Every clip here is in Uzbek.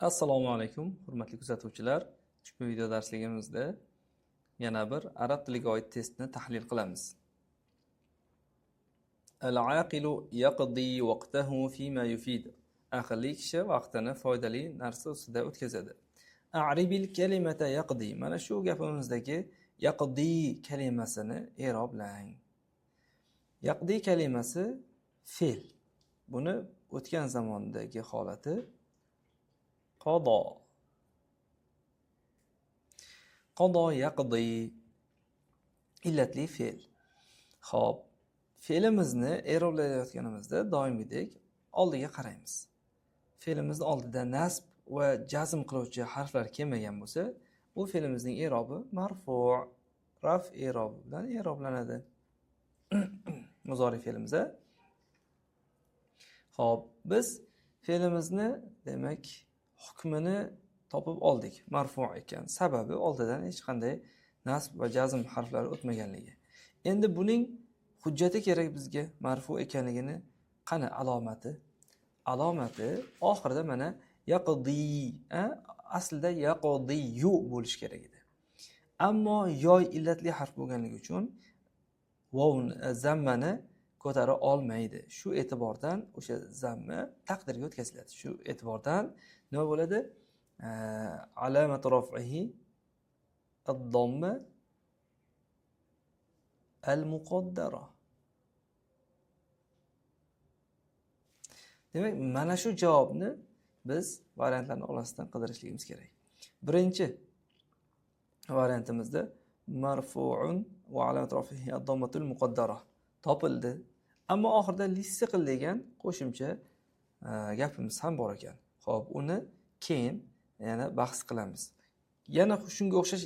Assalomu alaykum, hurmatli kuzatuvchilar. Ushbu video darsligimizda yana bir arab tiliga oid testni tahlil qilamiz. Al-aqilu yaqdi vaqtahu fima yufid. Aqlli kishi vaqtini foydali narsa ustida o'tkazadi. A'ribil kalimata yaqdi. Mana shu gapimizdagi yaqdi kalimasini i'roblang. Yaqdi kalimasi fe'l. Buni o'tgan zamondagi holati qado. Qado yaqdi illatli fe'l. Xo'p, fe'limizni i'roblayotganimizda doimgidek oldiga qaraymiz. Fe'limizni oldida nasb va jazm qiluvchi harflar kelmagan bo'lsa, bu fe'limizning i'robi marfu', raf i'robi bilan i'roblanadi. Muzori fe'limizda. Xo'p, biz fe'limizni demak hukmini topib oldik. Marfu' ekan. Sababi oldidan hech qanday nasb va jazm harflari o'tmaganligi. Endi buning hujjati kerak bizga. Marfu' ekanligini qani alomati? Alomati oxirida mana yaqdi, aslida yaqdiyu bo'lish kerak edi. Ammo yoy illatli harf bo'lganligi uchun zammani ko'tara olmaydi. Shu e'tibordan o'sha zamma taqdirga o'tkaziladi. Shu e'tibordan nima bo'ladi? Alamatu raf'ihi ad-damma al-muqaddara. Demak, mana shu javobni biz variantlarni orasidan qidirishligimiz kerak. Birinchi variantimizda marfu'un va alamatu raf'ihi ad-dammatul muqaddara topildi. Ammo oxirida lissiqil degan qo'shimcha gapimiz ham bor ekan. Xo'p, uni keyin yana bahs qilamiz. Yana shunga o'xshash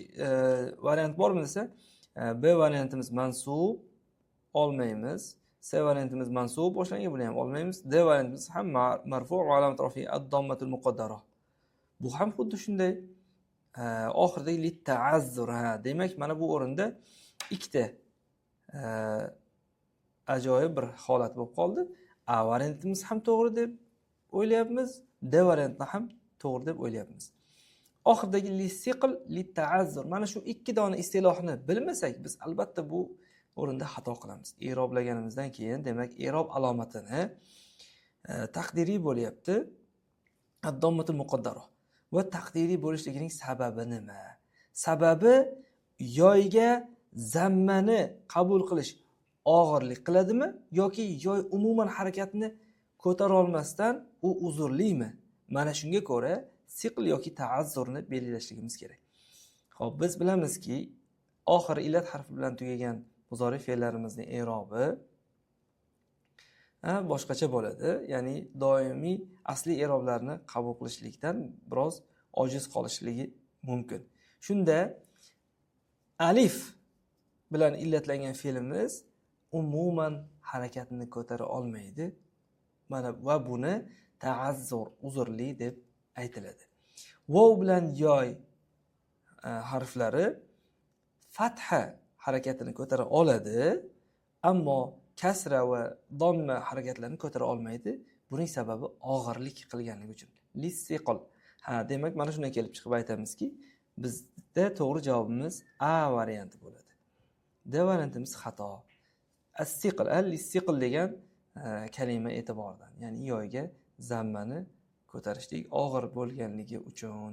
variant bormi desa, B variantimiz mansub olmaymiz. C variantimiz mansub boshlangan, buni ham olmaymiz. D variantimiz ham marfu' va alamat rafi ad-dammatul muqaddara. Bu ham xuddi shunday oxiridagi litta'azzur. Demak, mana bu o'rinda ikkita ajoyib bir holat bo'lib qoldi. A variantimiz ham to'g'ri deb o'ylayapmiz, D variantni ham to'g'ri deb o'ylayapmiz. Oxiridagi lissiql litta'azzur. Mana shu ikki dona istilohni bilmasak, biz albatta bu o'rinda xato qilamiz. I'roblaganimizdan keyin, demak, i'rob alomatini taqdiriy bo'lyapti. Ad-dammatul muqaddara. Va taqdiriy bo'lishligining sababi nima? Sababi yoyga zammani qabul qilish og'irlik qiladimi yoki yoy umuman harakatni ko'tara olmasdan u uzrlimi? Mana shunga ko'ra siql yoki ta'azzurni belgilashligimiz kerak. Xo'p, biz bilamizki, oxiri illat harfi bilan tugagan muzori fe'llarimizning i'robi boshqacha bo'ladi. Ya'ni doimiy asli i'roblarni qabul qilishlikdan biroz ojiz qolishligi mumkin. Shunda alif bilan illatlangan fe'limiz umuman harakatni ko'tara olmaydi. Mana va buni ta'azzur, uzrli deb aytiladi. Vov bilan yoy harflari fatha harakatini ko'tara oladi, ammo kasra va domma harakatlarini ko'tara olmaydi. Buning sababi og'irlik qilganligi uchun. Lissiql. Demak, mana shundan kelib chiqib aytamizki, bizda to'g'ri javobimiz A varianti bo'ladi. D variantimiz xato. As-siql, al-siql degan kalima e'tiboridan, ya'ni yoyga zammani ko'tarishlik og'ir bo'lganligi uchun